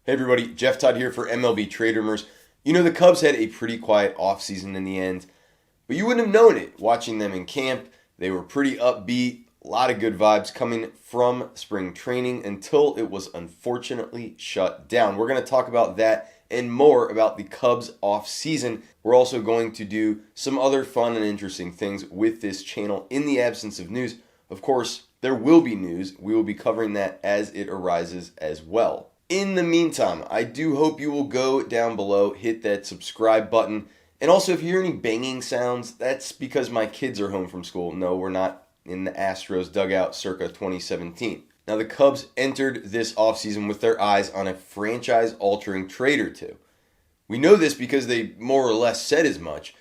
Hey everybody, Jeff Todd here for MLB Trade Rumors. You know, the Cubs had a pretty quiet offseason in the end, but you wouldn't have known it watching them in camp. They were pretty upbeat, a lot of good vibes coming from spring training until it was unfortunately shut down. We're going to talk about that and more about the Cubs offseason. We're also going to do some other fun and interesting things with this channel in the absence of news. Of course, there will be news. We will be covering that as it arises as well. In the meantime, I do hope you will go down below, hit that subscribe button. And also, if you hear any banging sounds, that's because my kids are home from school. No, we're not in the Astros dugout circa 2017. Now, the Cubs entered this offseason with their eyes on a franchise-altering trade or two. We know this because they more or less said as much.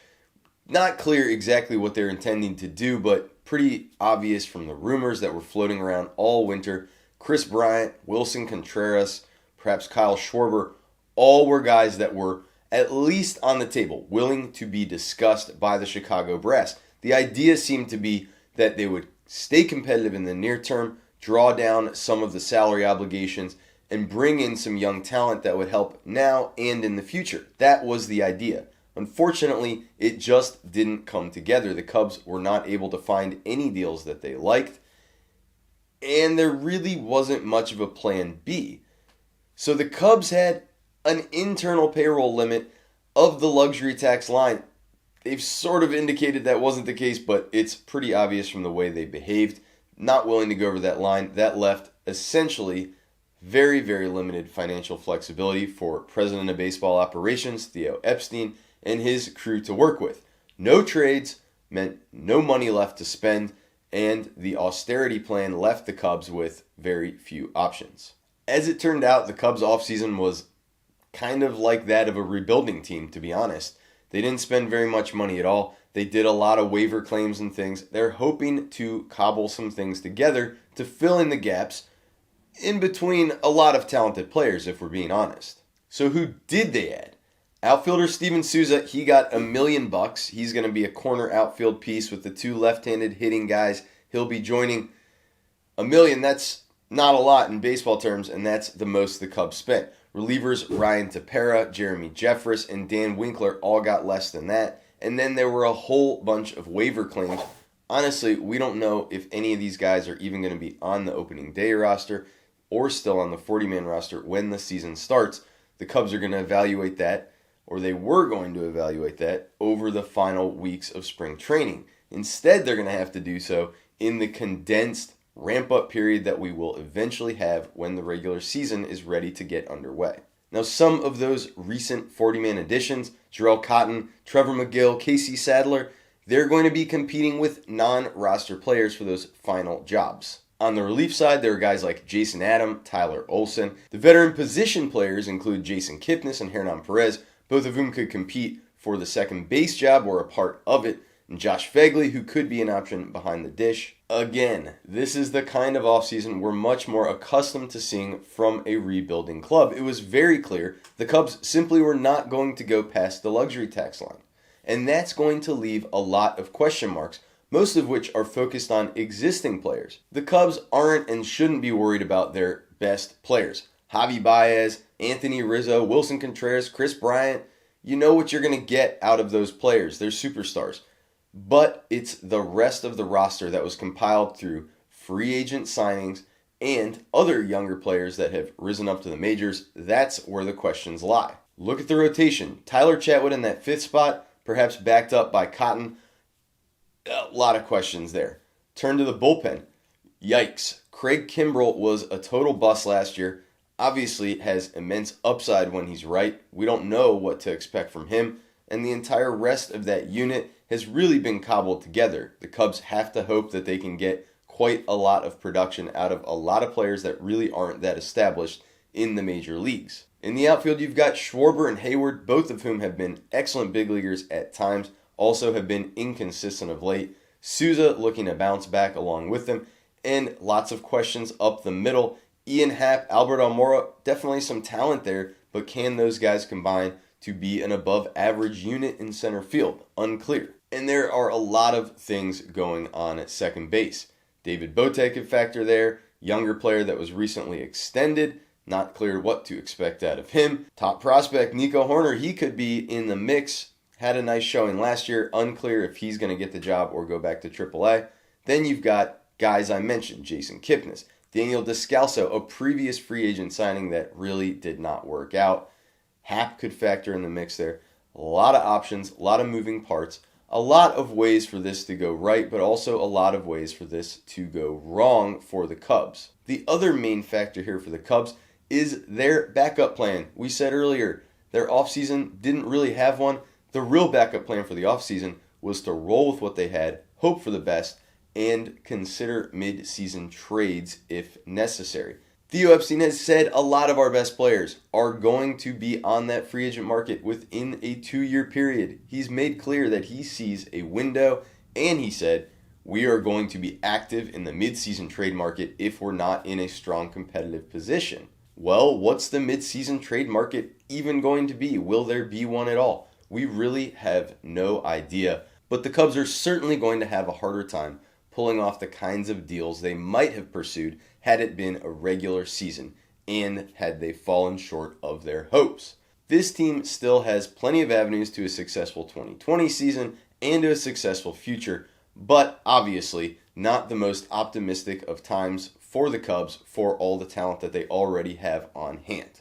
Not clear exactly what they're intending to do, but pretty obvious from the rumors that were floating around all winter. Kris Bryant, Wilson Contreras, perhaps Kyle Schwarber, all were guys that were at least on the table, willing to be discussed by the Chicago Brass. The idea seemed to be that they would stay competitive in the near term, draw down some of the salary obligations, and bring in some young talent that would help now and in the future. That was the idea. Unfortunately, it just didn't come together. The Cubs were not able to find any deals that they liked, and there really wasn't much of a plan B. So the Cubs had an internal payroll limit of the luxury tax line. They've sort of indicated that wasn't the case, but it's pretty obvious from the way they behaved. Not willing to go over that line. That left essentially very, very limited financial flexibility for President of Baseball Operations, Theo Epstein, and his crew to work with. No trades meant no money left to spend, and the austerity plan left the Cubs with very few options. As it turned out, the Cubs offseason was kind of like that of a rebuilding team, to be honest. They didn't spend very much money at all. They did a lot of waiver claims and things. They're hoping to cobble some things together to fill in the gaps in between a lot of talented players, if we're being honest. So who did they add? Outfielder Steven Souza, he got $1 million. He's going to be a corner outfield piece with the two left-handed hitting guys. He'll be joining $1 million. That's not a lot in baseball terms, and that's the most the Cubs spent. Relievers Ryan Tepera, Jeremy Jeffress, and Dan Winkler all got less than that. And then there were a whole bunch of waiver claims. Honestly, we don't know if any of these guys are even going to be on the opening day roster or still on the 40-man roster when the season starts. The Cubs are going to evaluate that, or they were going to evaluate that, over the final weeks of spring training. Instead, they're going to have to do so in the condensed ramp-up period that we will eventually have when the regular season is ready to get underway. Now, some of those recent 40-man additions, Jarrell Cotton, Trevor McGill, Casey Sadler, they're going to be competing with non-roster players for those final jobs. On the relief side, there are guys like Jason Adam, Tyler Olson. The veteran position players include Jason Kipnis and Hernan Perez, both of whom could compete for the second base job or a part of it, and Josh Phegley, who could be an option behind the dish. Again, this is the kind of offseason we're much more accustomed to seeing from a rebuilding club. It was very clear the Cubs simply were not going to go past the luxury tax line. And that's going to leave a lot of question marks, most of which are focused on existing players. The Cubs aren't and shouldn't be worried about their best players. Javi Baez, Anthony Rizzo, Wilson Contreras, Kris Bryant. You know what you're going to get out of those players. They're superstars. But it's the rest of the roster that was compiled through free agent signings and other younger players that have risen up to the majors. That's where the questions lie. Look at the rotation. Tyler Chatwood in that fifth spot, perhaps backed up by Cotton. A lot of questions there. Turn to the bullpen. Yikes. Craig Kimbrell was a total bust last year. Obviously has immense upside when he's right. We don't know what to expect from him. And the entire rest of that unit has really been cobbled together. The Cubs have to hope that they can get quite a lot of production out of a lot of players that really aren't that established in the major leagues. In the outfield, you've got Schwarber and Hayward, both of whom have been excellent big leaguers at times, also have been inconsistent of late. Souza looking to bounce back along with them, and lots of questions up the middle. Ian Happ, Albert Almora, definitely some talent there, but can those guys combine to be an above-average unit in center field? Unclear. And there are a lot of things going on at second base. David Bote could factor there, younger player that was recently extended. Not clear what to expect out of him. Top prospect Nico Horner, he could be in the mix. Had a nice showing last year. Unclear if he's going to get the job or go back to AAA. Then you've got guys I mentioned, Jason Kipnis, Daniel Descalso, a previous free agent signing that really did not work out. Happ could factor in the mix there. A lot of options, a lot of moving parts, a lot of ways for this to go right, but also a lot of ways for this to go wrong for the Cubs. The other main factor here for the Cubs is their backup plan. We said earlier, their offseason didn't really have one. The real backup plan for the offseason was to roll with what they had, hope for the best, and consider mid-season trades if necessary. Theo Epstein has said a lot of our best players are going to be on that free agent market within a 2-year period. He's made clear that he sees a window, and he said, we are going to be active in the mid-season trade market if we're not in a strong competitive position. Well, what's the mid-season trade market even going to be? Will there be one at all? We really have no idea. But the Cubs are certainly going to have a harder time pulling off the kinds of deals they might have pursued had it been a regular season and had they fallen short of their hopes. This team still has plenty of avenues to a successful 2020 season and to a successful future, but obviously not the most optimistic of times for the Cubs for all the talent that they already have on hand.